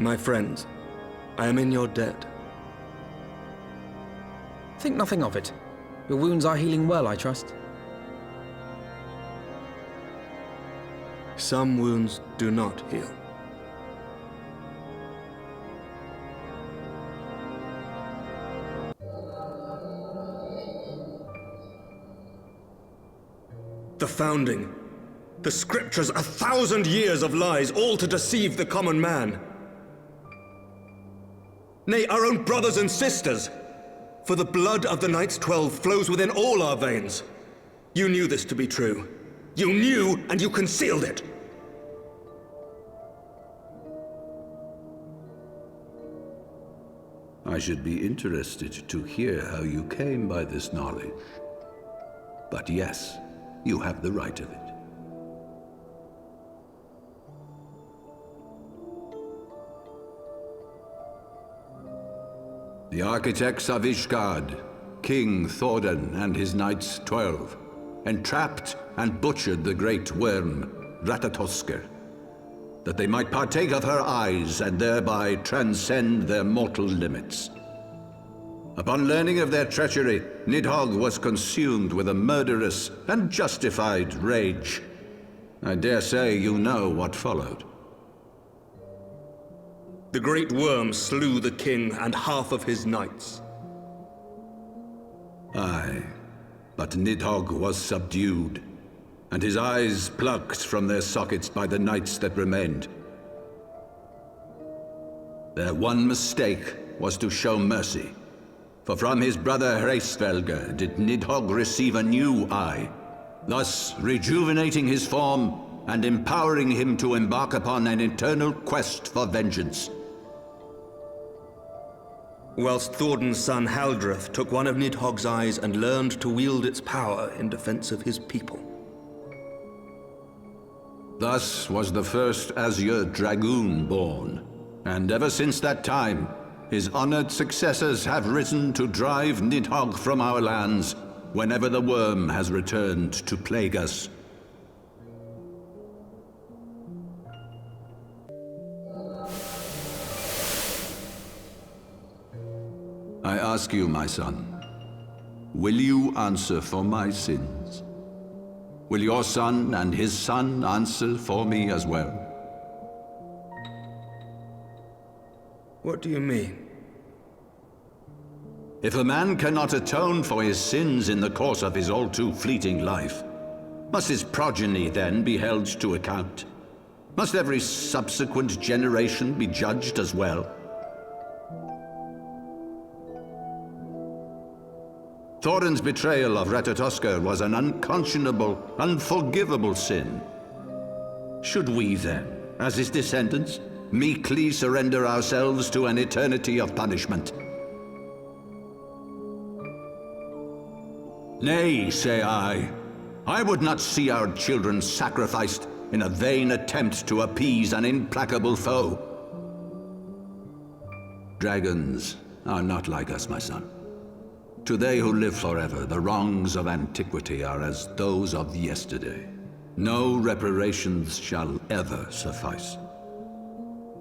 My friends, I am in your debt. Think nothing of it. Your wounds are healing well, I trust. Some wounds do not heal. The founding. The scriptures, 1,000 years of lies, all to deceive the common man. Nay, our own brothers and sisters. For the blood of the Knights 12 flows within all our veins. You knew this to be true. You knew, and you concealed it. I should be interested to hear how you came by this knowledge. But yes, you have the right of it. The architects of Ishgard, King Thordan and his Knights 12, entrapped and butchered the great worm, Ratatoskr, that they might partake of her eyes and thereby transcend their mortal limits. Upon learning of their treachery, Nidhogg was consumed with a murderous and justified rage. I dare say you know what followed. The great worm slew the king and half of his knights. Aye, but Nidhogg was subdued, and his eyes plucked from their sockets by the knights that remained. Their one mistake was to show mercy, for from his brother Hreysvelgr did Nidhogg receive a new eye, thus rejuvenating his form and empowering him to embark upon an eternal quest for vengeance. Whilst Thordan's son Haldreth took one of Nidhogg's eyes and learned to wield its power in defense of his people. Thus was the first Azure Dragoon born, and ever since that time, his honored successors have risen to drive Nidhogg from our lands whenever the worm has returned to plague us. I ask you, my son, will you answer for my sins? Will your son and his son answer for me as well? What do you mean? If a man cannot atone for his sins in the course of his all too fleeting life, must his progeny then be held to account? Must every subsequent generation be judged as well? Thordan's betrayal of Ratatoskr was an unconscionable, unforgivable sin. Should we then, as his descendants, meekly surrender ourselves to an eternity of punishment? Nay, say I. I would not see our children sacrificed in a vain attempt to appease an implacable foe. Dragons are not like us, my son. To they who live forever, the wrongs of antiquity are as those of yesterday. No reparations shall ever suffice.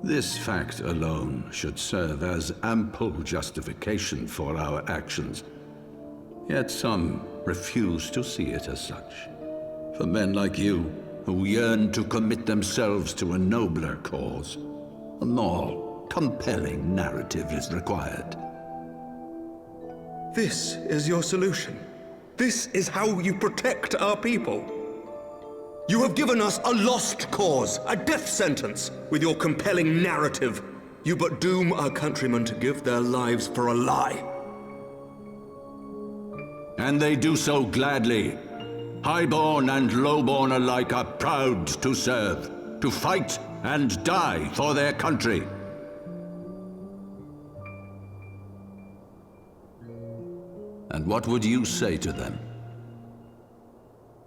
This fact alone should serve as ample justification for our actions. Yet some refuse to see it as such. For men like you, who yearn to commit themselves to a nobler cause, a more compelling narrative is required. This is your solution. This is how you protect our people. You have given us a lost cause, a death sentence. With your compelling narrative, you but doom our countrymen to give their lives for a lie. And they do so gladly. Highborn and lowborn alike are proud to serve, to fight and die for their country. And what would you say to them?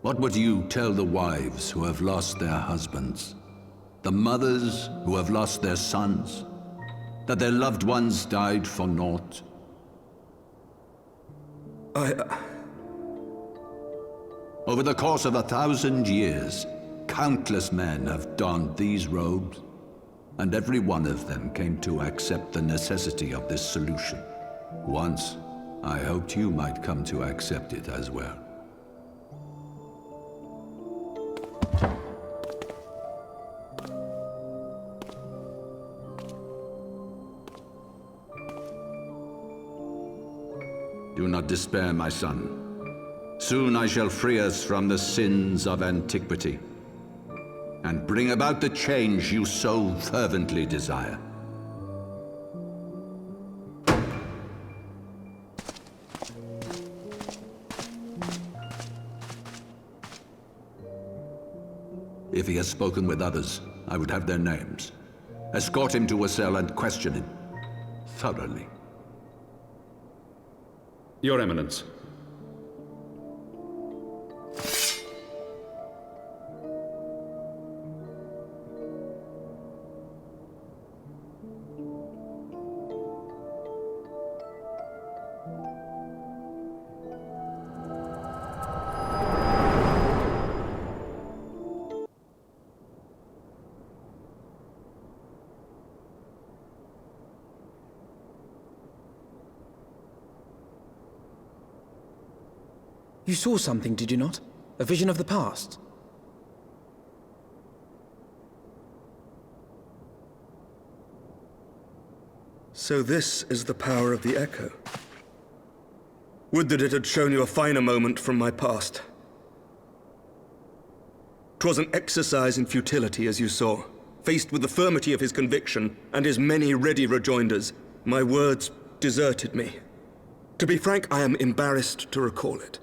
What would you tell the wives who have lost their husbands? The mothers who have lost their sons? That their loved ones died for naught? Over the course of 1,000 years, countless men have donned these robes. and every one of them came to accept the necessity of this solution. Once, I hoped you might come to accept it as well. Do not despair, my son. Soon I shall free us from the sins of antiquity, and bring about the change you so fervently desire. If he has spoken with others, I would have their names. Escort him to a cell and question him thoroughly. Your Eminence. You saw something, did you not? A vision of the past? So this is the power of the Echo. Would that it had shown you a finer moment from my past. 'Twas an exercise in futility, as you saw. Faced with the firmity of his conviction and his many ready rejoinders, my words deserted me. To be frank, I am embarrassed to recall it.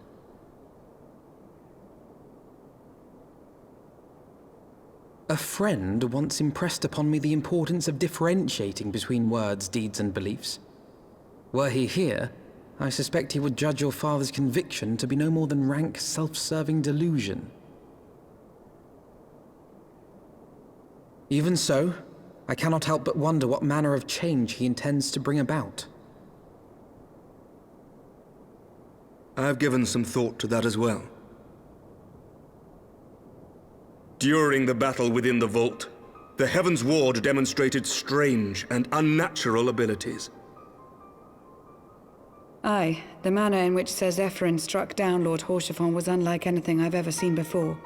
A friend once impressed upon me the importance of differentiating between words, deeds, and beliefs. Were he here, I suspect he would judge your father's conviction to be no more than rank, self-serving delusion. Even so, I cannot help but wonder what manner of change he intends to bring about. I have given some thought to that as well. During the battle within the vault, the Heavensward demonstrated strange and unnatural abilities. Aye, the manner in which Sir Zephyrin struck down Lord Haurchefant was unlike anything I've ever seen before.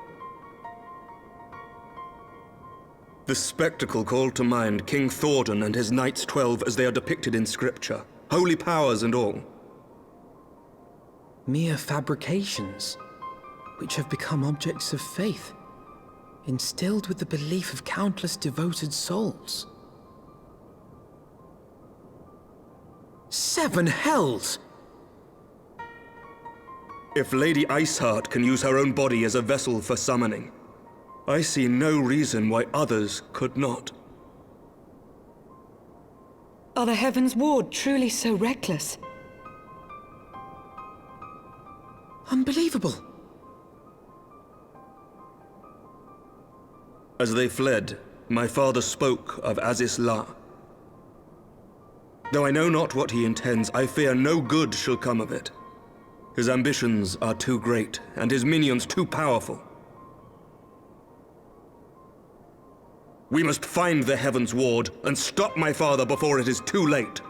The spectacle called to mind King Thordan and his Knights 12 as they are depicted in scripture, holy powers and all. Mere fabrications, which have become objects of faith, instilled with the belief of countless devoted souls. 7 hells! If Lady Iceheart can use her own body as a vessel for summoning, I see no reason why others could not. Are the Heavensward truly so reckless? Unbelievable! As they fled, my father spoke of Aziz La. Though I know not what he intends, I fear no good shall come of it. His ambitions are too great, and his minions too powerful. We must find the Heavensward and stop my father before it is too late.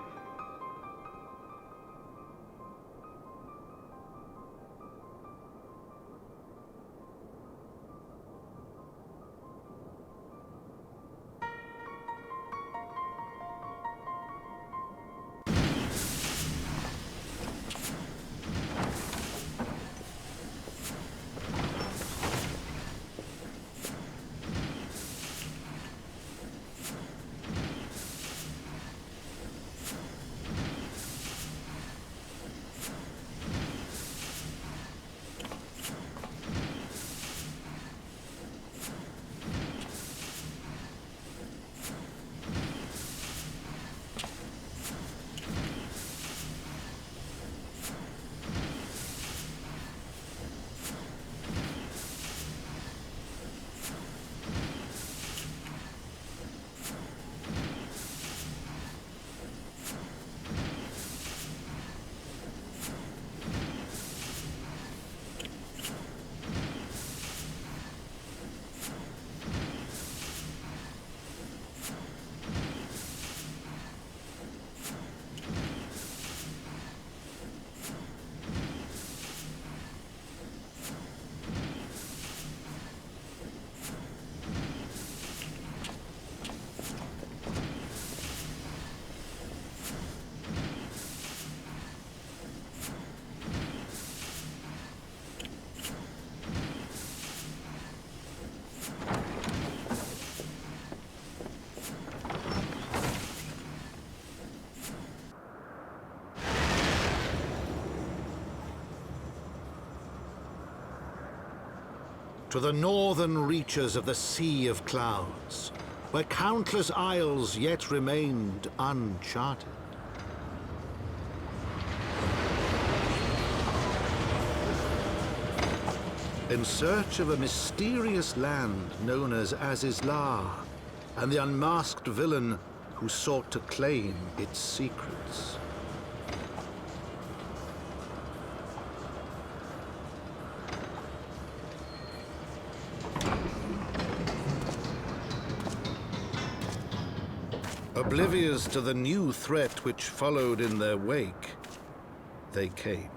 to the northern reaches of the Sea of Clouds, where countless isles yet remained uncharted. In search of a mysterious land known as Azizlar, and the unmasked villain who sought to claim its secrets. Oblivious to the new threat which followed in their wake, they came.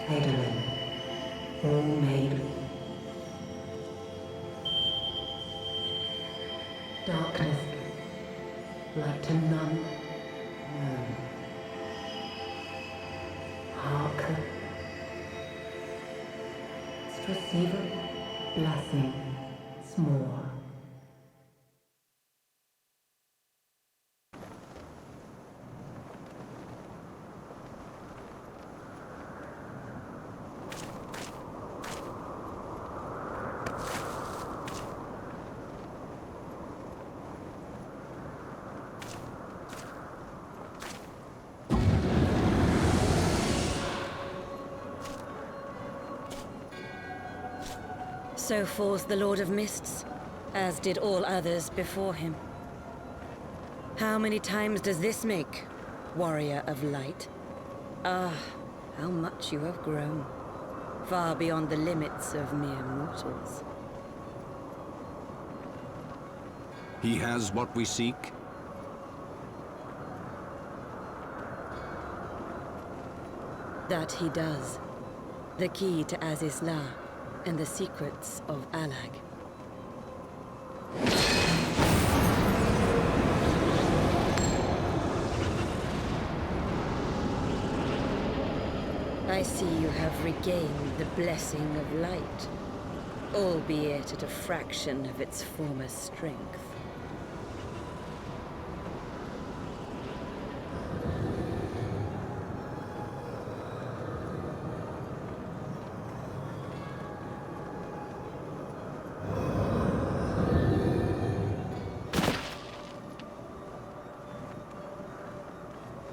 Heidelin, all made. Darkness, light to none known. Hearken. Receiver, blessing, small. So falls the Lord of Mists, as did all others before him. How many times does this make, warrior of light? Ah, how much you have grown, far beyond the limits of mere mortals. He has what we seek. That he does. The key to Azizla and the secrets of Alag. I see you have regained the blessing of light, albeit at a fraction of its former strength.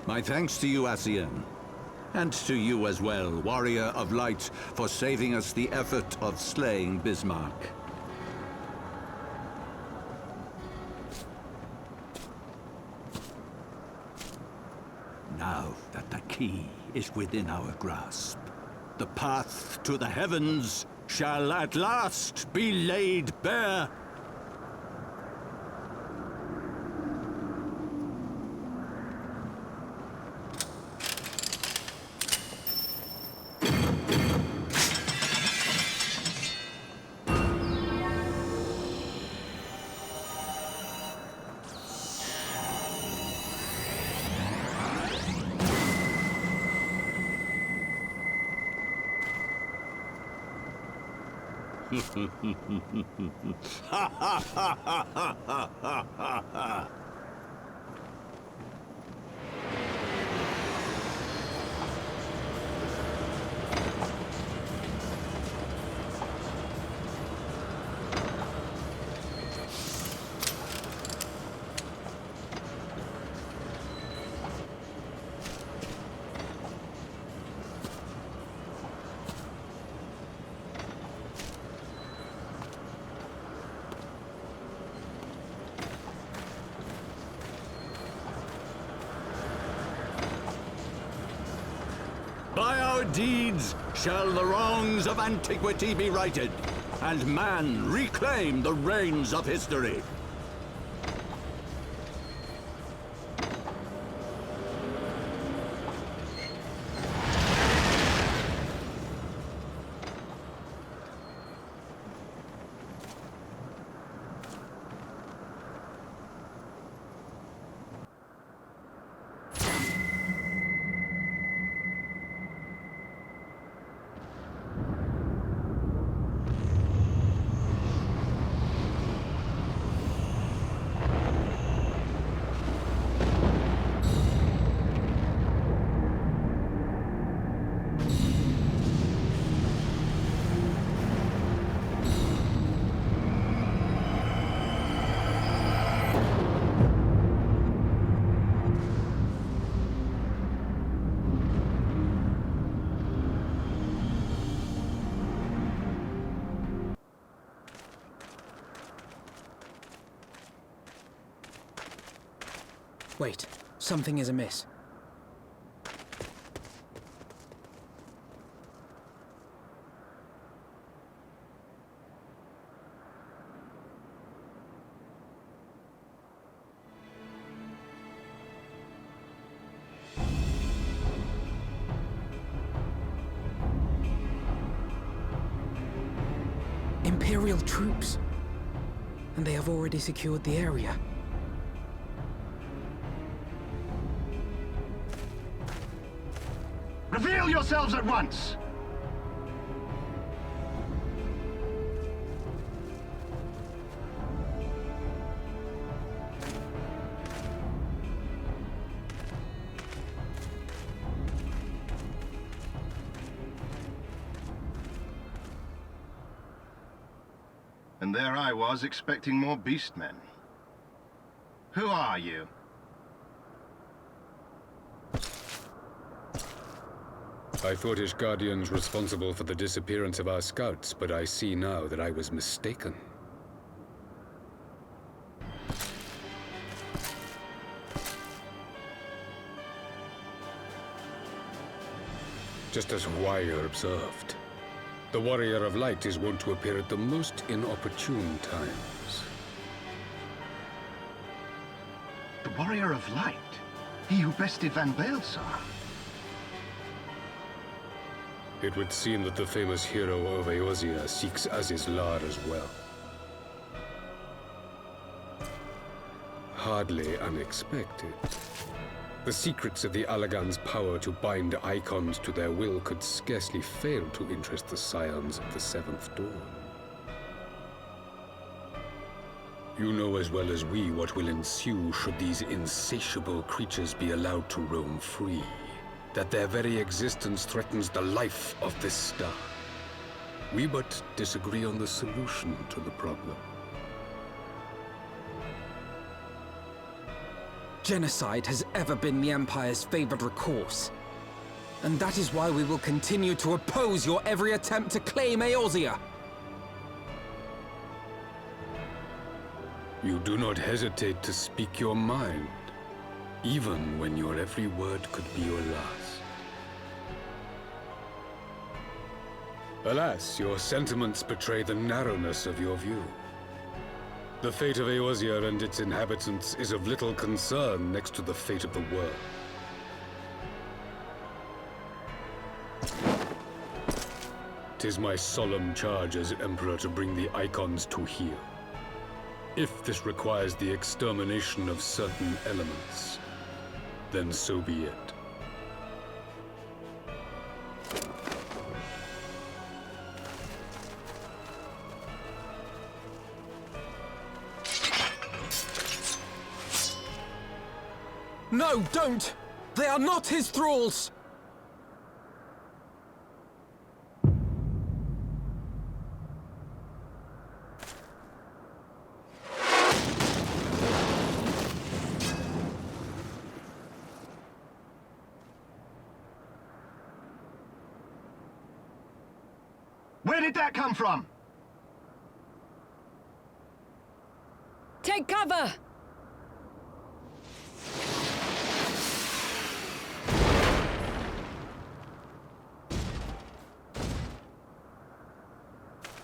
My thanks to you, Ascian. And to you as well, Warrior of Light, for saving us the effort of slaying Bismarck. Now that the key is within our grasp, the path to the heavens shall at last be laid bare. By our deeds shall the wrongs of antiquity be righted, and man reclaim the reins of history. Wait, something is amiss. Imperial troops. And they have already secured the area. Reveal yourselves at once! And there I was, expecting more beastmen. Who are you? I thought Ishgardians responsible for the disappearance of our scouts, but I see now that I was mistaken. Just as Huayer observed, the Warrior of Light is wont to appear at the most inopportune times. The Warrior of Light? He who bested Van Baelsar? It would seem that the famous hero of Eorzea seeks Azizlar as well. Hardly unexpected. The secrets of the Allagan's power to bind icons to their will could scarcely fail to interest the scions of the Seventh Dawn. You know as well as we what will ensue should these insatiable creatures be allowed to roam free. That their very existence threatens the life of this star. We but disagree on the solution to the problem. Genocide has ever been the Empire's favored recourse. And that is why we will continue to oppose your every attempt to claim Eorzea. You do not hesitate to speak your mind, even when your every word could be your last. Alas, your sentiments betray the narrowness of your view. The fate of Eorzea and its inhabitants is of little concern next to the fate of the world. Tis my solemn charge as Emperor to bring the icons to heel. If this requires the extermination of certain elements, then so be it. No, don't! They are not his thralls! Where did that come from? Take cover!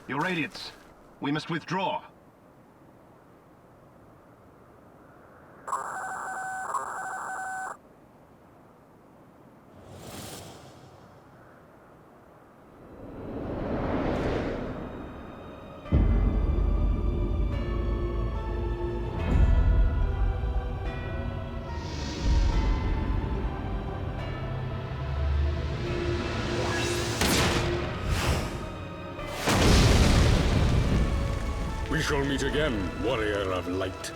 Your Radiance, we must withdraw. We shall meet again, Warrior of Light.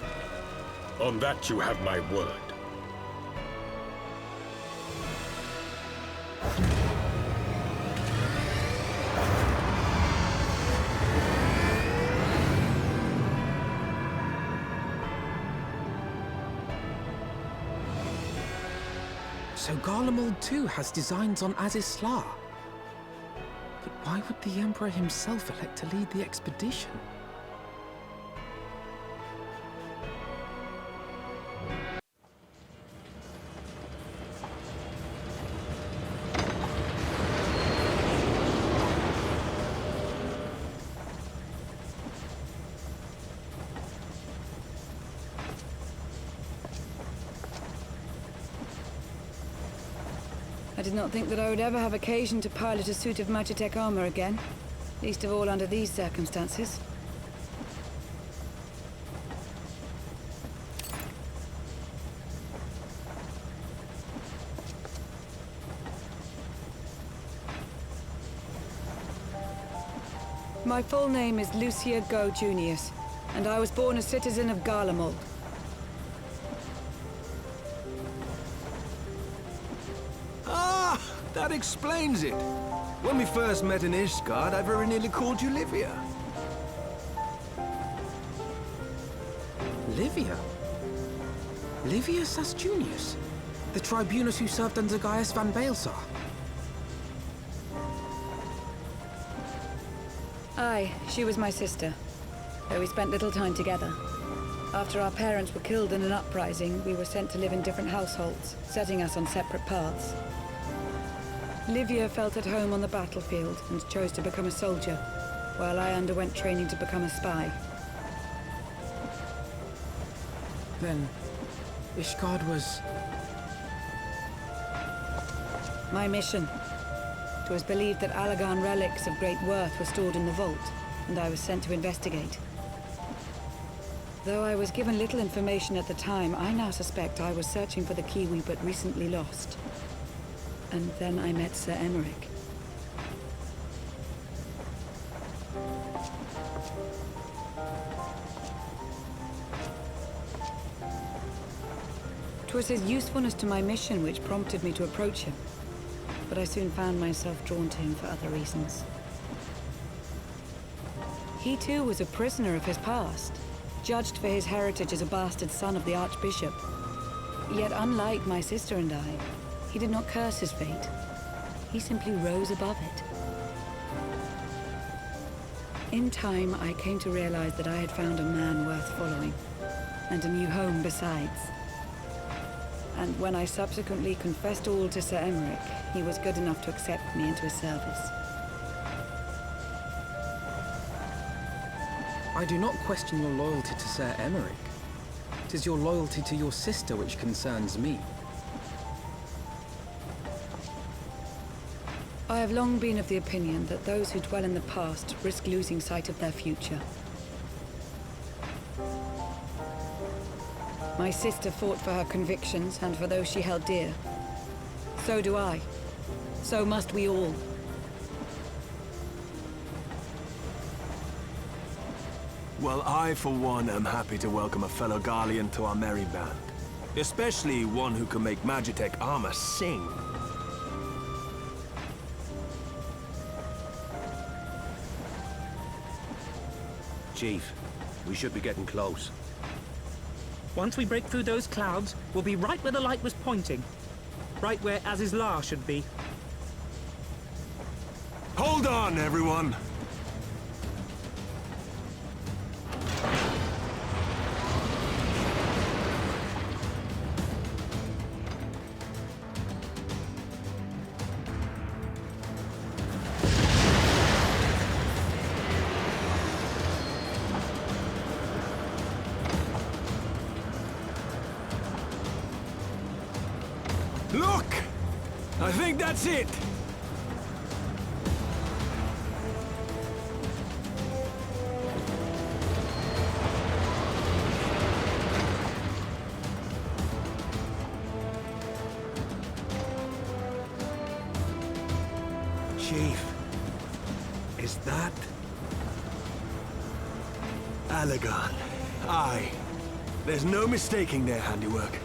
On that you have my word. So Garlemald too has designs on Azizlar. But why would the Emperor himself elect to lead the expedition? I did not think that I would ever have occasion to pilot a suit of Magitech armor again. Least of all under these circumstances. My full name is Lucia Go Junius, and I was born a citizen of Garlemald. Ah, that explains it. When we first met in Ishgard, I very nearly called you Livia. Livia? Livia Sas Junius? The tribunus who served under Gaius van Baelsar? Aye, she was my sister, though we spent little time together. After our parents were killed in an uprising, we were sent to live in different households, setting us on separate paths. Livia felt at home on the battlefield and chose to become a soldier, while I underwent training to become a spy. Then, Ishgard was... My mission. It was believed that Allagan relics of great worth were stored in the vault, and I was sent to investigate. Though I was given little information at the time, I now suspect I was searching for the key we but recently lost. And then I met Sir Emmerich. It was his usefulness to my mission which prompted me to approach him. But I soon found myself drawn to him for other reasons. He too was a prisoner of his past, judged for his heritage as a bastard son of the Archbishop. Yet unlike my sister and I, he did not curse his fate. He simply rose above it. In time, I came to realize that I had found a man worth following, and a new home besides. And when I subsequently confessed all to Sir Emmerich, he was good enough to accept me into his service. I do not question your loyalty to Sir Emmerich. It is your loyalty to your sister which concerns me. I have long been of the opinion that those who dwell in the past risk losing sight of their future. My sister fought for her convictions and for those she held dear. So do I. So must we all. Well, I, for one, am happy to welcome a fellow Garlean to our merry band. Especially one who can make Magitech armor sing. Chief, we should be getting close. Once we break through those clouds, we'll be right where the light was pointing. Right where Azizlar should be. Hold on, everyone! Look! I think that's it! Chief, is that... Allagan? Aye. There's no mistaking their handiwork.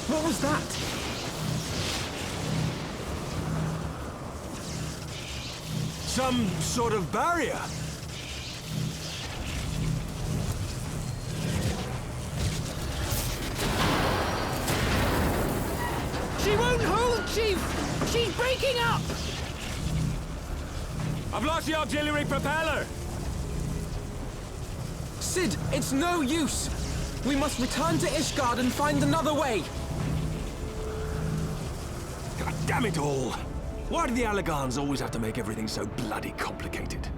What was that? Some sort of barrier. She won't hold, Chief! She's breaking up! I've lost the auxiliary propeller! Sid, it's no use! We must return to Ishgard and find another way! God damn it all! Why do the Allagans always have to make everything so bloody complicated?